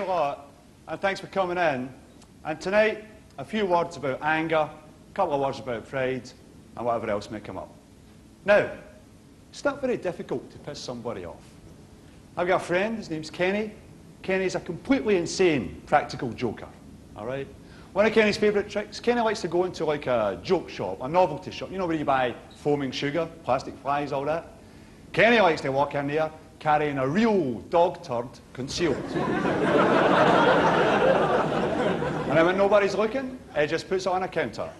a lot, and thanks for coming in. And tonight, a few words about anger, a couple of words about pride, and whatever else may come up. Now, it's not very difficult to piss somebody off. I've got a friend, his name's Kenny. Kenny's a completely insane practical joker, all right? One of Kenny's favourite tricks, Kenny likes to go into like a joke shop, a novelty shop, you know where you buy foaming sugar, plastic flies, all that? Kenny likes to walk in there carrying a real dog turd concealed. And then when nobody's looking, he just puts it on a counter.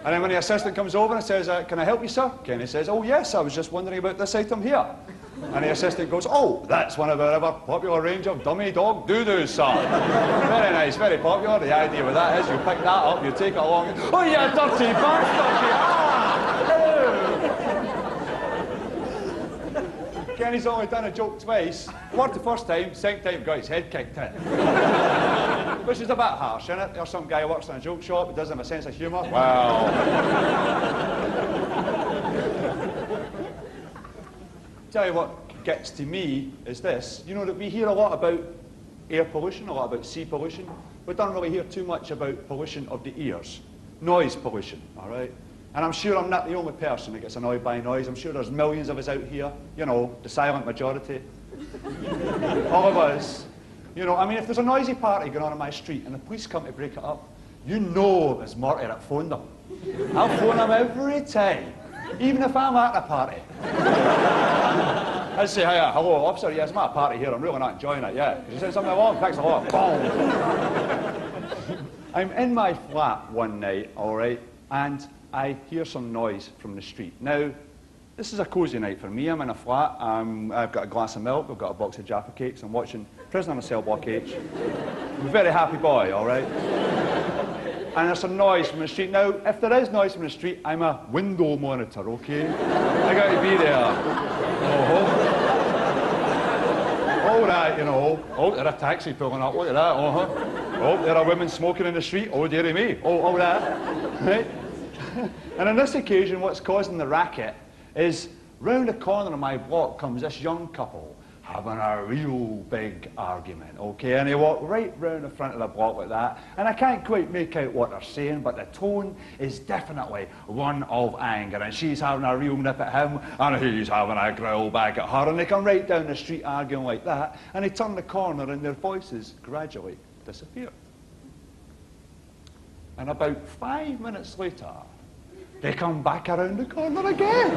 And then when the assistant comes over and says, can I help you, sir? Kenny says, oh yes, I was just wondering about this item here. And the assistant goes, oh, that's one of our ever popular range of dummy dog doo-doos, sir. Very nice, very popular. The idea with that is you pick that up, you take it along, and, oh, you dirty bastard! Kenny's only done a joke twice. Worked the first time, second time got his head kicked in. Which is a bit harsh, isn't it? There's some guy who works in a joke shop who doesn't have a sense of humour. Well. Tell you what gets to me is this. You know that we hear a lot about air pollution, a lot about sea pollution. We don't really hear too much about pollution of the ears. Noise pollution, all right? And I'm sure I'm not the only person that gets annoyed by noise. I'm sure there's millions of us out here, you know, the silent majority. All of us. You know, I mean, if there's a noisy party going on in my street and the police come to break it up, you know it's Morty that phoned them. I'll phone them every time, even if I'm at the party. I'd say, hey, hello, officer, yes, I'm at a party here, I'm really not enjoying it yet. Because you said something along, thanks a lot, boom. I'm in my flat one night, all right, and I hear some noise from the street. Now, this is a cosy night for me. I'm in a flat. I've got a glass of milk. I've got a box of Jaffa cakes. I'm watching Prisoner in a Cell Block H. I'm a very happy boy, all right? And there's some noise from the street. Now, if there is noise from the street, I'm a window monitor, okay? I got to be there. Oh, that, you know. Oh, there's a taxi pulling up. Look at that. Oh, there are women smoking in the street. Oh, dearie me. Oh, all that. Right? And on this occasion, what's causing the racket is round the corner of my block comes this young couple having a real big argument, okay? And they walk right round the front of the block like that, and I can't quite make out what they're saying, but the tone is definitely one of anger, and she's having a real nip at him, and he's having a growl back at her, and they come right down the street arguing like that, and they turn the corner and their voices gradually disappear. And about 5 minutes later, they come back around the corner again.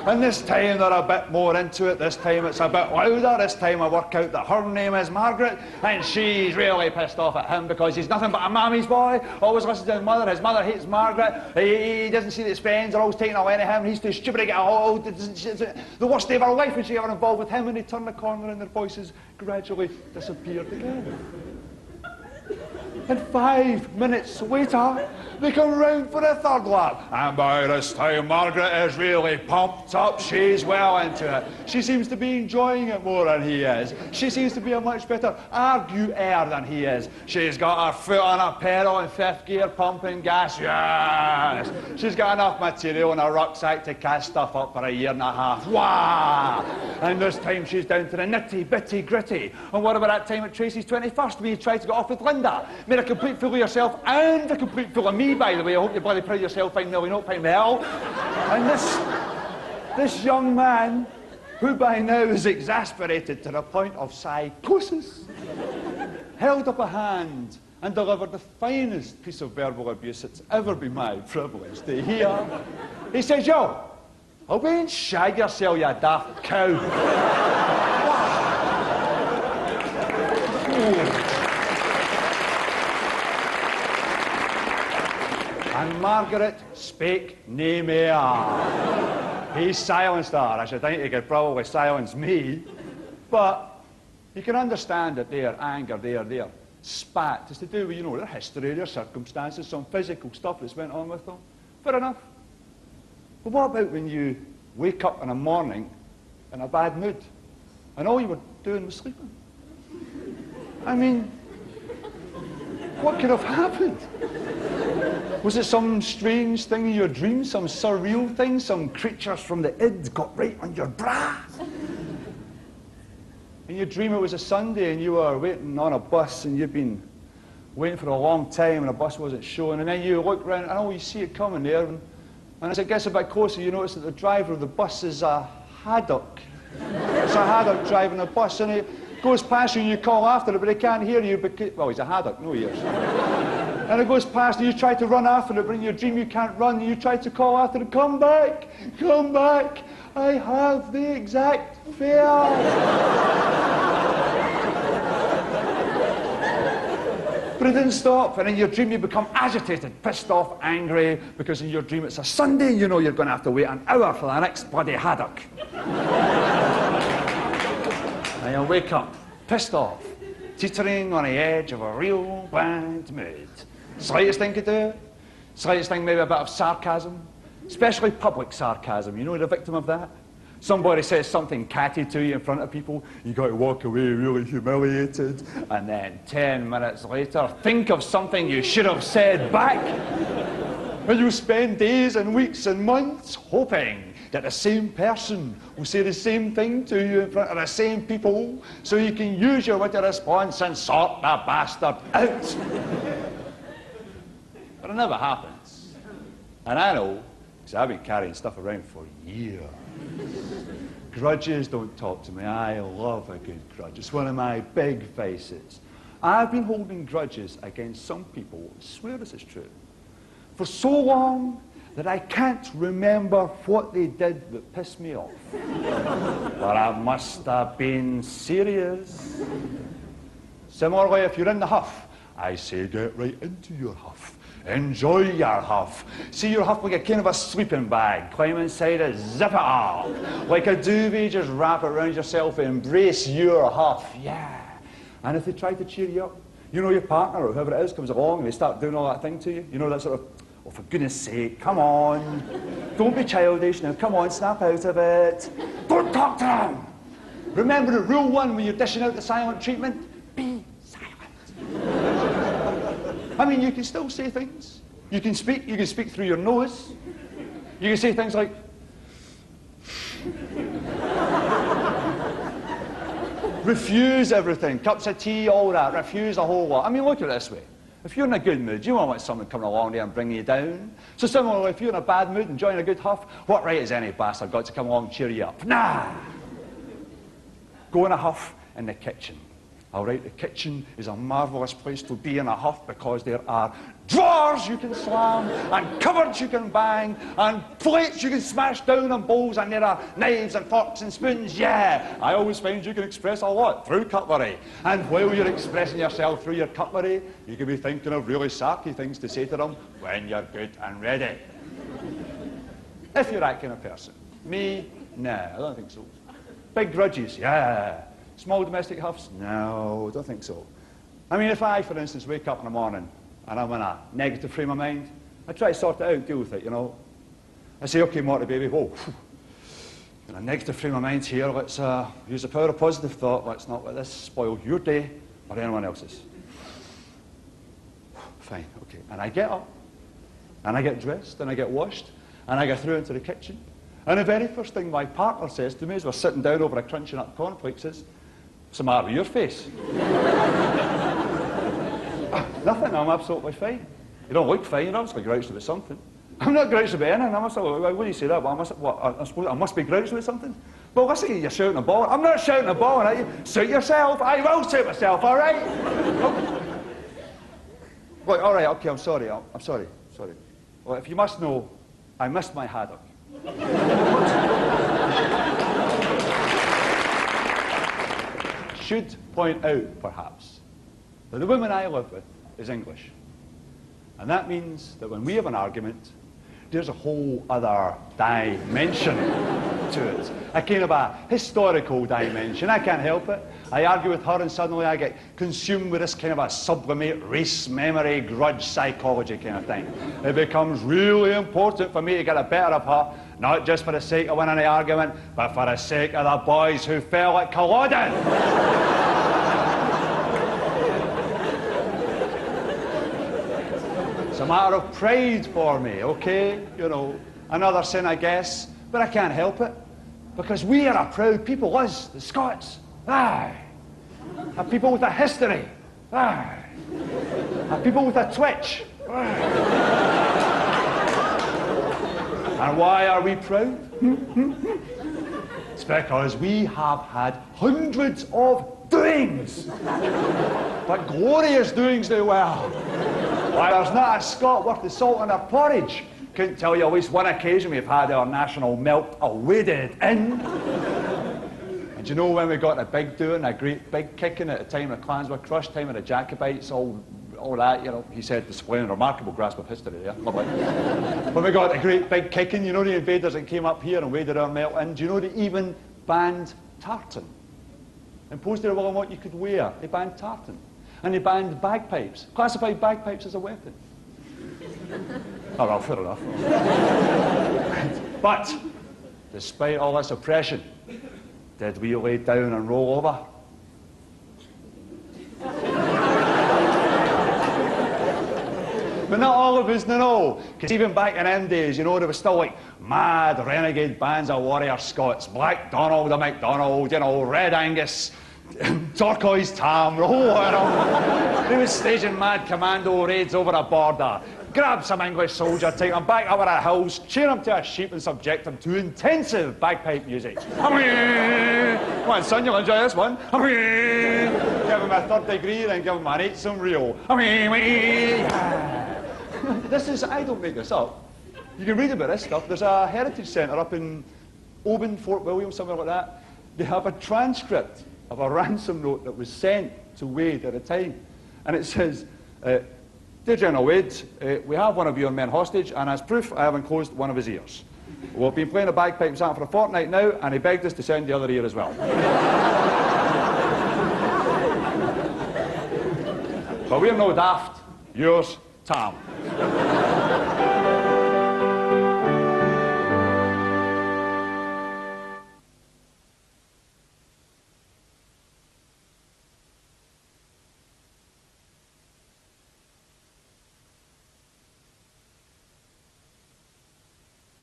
And this time they're a bit more into it. This time it's a bit louder. This time I work out that her name is Margaret, and she's really pissed off at him because he's nothing but a mammy's boy. Always listens to his mother. His mother hates Margaret. He doesn't see that his friends are always taking away to him. He's too stupid to get a hold. The worst day of her life when she ever involved with him, and they turn the corner and their voices gradually disappeared again. And 5 minutes later, they come round for a third lap. And by this time, Margaret is really pumped up. She's well into it. She seems to be enjoying it more than he is. She seems to be a much better arguer than he is. She's got her foot on her pedal in fifth gear, pumping gas. Yes! She's got enough material in her rucksack to cast stuff up for a year and a half. Wow! And this time she's down to the nitty, bitty, gritty. And what about that time at Tracy's 21st when you tried to get off with Linda? Made a complete fool of yourself and a complete fool of me, by the way. I hope you're bloody proud of yourself, fine Millie, not fine Mel. And this young man, who by now is exasperated to the point of psychosis, held up a hand and delivered the finest piece of verbal abuse it's ever been my privilege to hear. He says, yo, I'll be and shag yourself, you daft cow. And Margaret spake nae more. He silenced her. I should think he could probably silence me. But you can understand that their anger, their spat is to do with, you know, their history, their circumstances, some physical stuff that's went on with them. Fair enough. But what about when you wake up in a morning in a bad mood and all you were doing was sleeping? I mean, what could have happened? Was it some strange thing in your dreams, some surreal thing, some creatures from the id got right on your bra? and you dream it was a Sunday and you were waiting on a bus and you've been waiting for a long time and the bus wasn't showing, and then you look round and oh, you see it coming there, and as it gets a bit closer you notice that the driver of the bus is a haddock. It's a haddock driving a bus, and he goes past you and you call after it, but he can't hear you because, well, he's a haddock, no ears. And it goes past and you try to run after it, but in your dream you can't run, and you try to call after it, come back, I have the exact fare. But it didn't stop, and in your dream you become agitated, pissed off, angry, because in your dream it's a Sunday and you know you're going to have to wait an hour for the next bloody haddock. And you'll wake up, pissed off, teetering on the edge of a real bad mood. Slightest thing to do, slightest thing maybe a bit of sarcasm, especially public sarcasm. You know the victim of that? Somebody says something catty to you in front of people, you got to walk away really humiliated, and then 10 minutes later, think of something you should have said back. And you spend days and weeks and months hoping that the same person will say the same thing to you in front of the same people, so you can use your witty response and sort the bastard out. But it never happens. And I know, because I've been carrying stuff around for years. Grudges don't talk to me. I love a good grudge. It's one of my big vices. I've been holding grudges against some people, I swear this is true, for so long that I can't remember what they did that pissed me off. But I must have been serious. Similarly, if you're in the huff, I say get right into your huff. Enjoy your huff. See your huff like a kind of a sleeping bag. Climb inside it, zip it up. Like a duvet, just wrap it around yourself and embrace your huff. Yeah. And if they try to cheer you up, you know your partner or whoever it is comes along and they start doing all that thing to you. You know that sort of, oh, for goodness sake, come on. Don't be childish now. Come on, snap out of it. Don't talk to them. Remember the rule one when you're dishing out the silent treatment? Be silent. I mean, you can still say things. You can speak through your nose. You can say things like, refuse everything, cups of tea, all that, refuse a whole lot. I mean, look at it this way. If you're in a good mood, you won't want someone coming along there and bringing you down. So similarly, if you're in a bad mood, enjoying a good huff, what right has any bastard got to come along and cheer you up? Nah! Go in a huff in the kitchen. All right, the kitchen is a marvellous place to be in a huff because there are drawers you can slam, and cupboards you can bang, and plates you can smash down, and bowls, and there are knives and forks and spoons. Yeah, I always find you can express a lot through cutlery. And while you're expressing yourself through your cutlery, you can be thinking of really sarky things to say to them when you're good and ready. If you're that kind of person. Me? Nah, I don't think so. Big grudges? Yeah. Small domestic huffs? No, don't think so. I mean, if I, for instance, wake up in the morning and I'm in a negative frame of mind, I try to sort it out and deal with it, you know. I say, okay, Morty, baby, whoa. In a negative frame of mind here, let's use the power of positive thought. Let's not let this spoil your day or anyone else's. Fine, okay. And I get up, and I get dressed, and I get washed, and I go through into the kitchen. And the very first thing my partner says to me as we're sitting down over a crunching up cornflakes is, what's the matter with your face? Nothing, I'm absolutely fine. You don't look fine, you're obviously grouched about something. I'm not grouched about anything, what do you say that? Well, I must be grouched about something? Well, listen, you're shouting a ball. I'm not shouting a ball at you. Suit yourself. I will suit myself, all right? Well, all right, okay, I'm sorry. Well, if you must know, I missed my haddock. Should point out, perhaps, that the woman I live with is English. And that means that when we have an argument, there's a whole other dimension to it. A kind of a historical dimension. I can't help it. I argue with her and suddenly I get consumed with this kind of a sublimate race memory, grudge psychology kind of thing. It becomes really important for me to get the better of her, not just for the sake of winning the argument, but for the sake of the boys who fell at Culloden. It's a matter of pride for me, okay? You know, another sin, I guess, but I can't help it. Because we are a proud people, us, the Scots. Aye. A people with a history. Aye. A people with a twitch. Aye. And why are we proud? It's because we have had hundreds of doings. But glorious doings they were. Why, there's not a Scot worth the salt in their porridge. Couldn't tell you at least one occasion we've had our national milk waded in. And you know when we got a big doing, a great big kicking at the time the clans were crushed, time of the Jacobites, all that, you know, he said, displaying a remarkable grasp of history there, lovely. When we got a great big kicking, you know the invaders that came up here and waded our milk in, do you know they even banned tartan? Imposed their will on what you could wear. They banned tartan. And they banned bagpipes, classified bagpipes as a weapon. Oh, well, fair enough. But, despite all this oppression, did we lay down and roll over? But not all of us, no. Because even back in them days, you know, there was still like mad renegade bands of warrior Scots. Black Donald, the MacDonald, you know, Red Angus, Turquoise Tam, the whole lot of them. They was staging mad commando raids over a border. Grab some English soldier, take them back over the hills, chain them to a sheep and subject them to intensive bagpipe music. Come on, son, you'll enjoy this one. Give him a third degree, then give him an eight some real. This is, I don't make this up. You can read about this stuff. There's a heritage centre up in Oban, Fort William, somewhere like that. They have a transcript of a ransom note that was sent to Wade at a time. And it says, Dear General Wade, we have one of your men hostage, and as proof, I have enclosed one of his ears. We've been playing a bagpipe sound for a fortnight now, and he begged us to send the other ear as well. But we're no daft. Yours, Tam.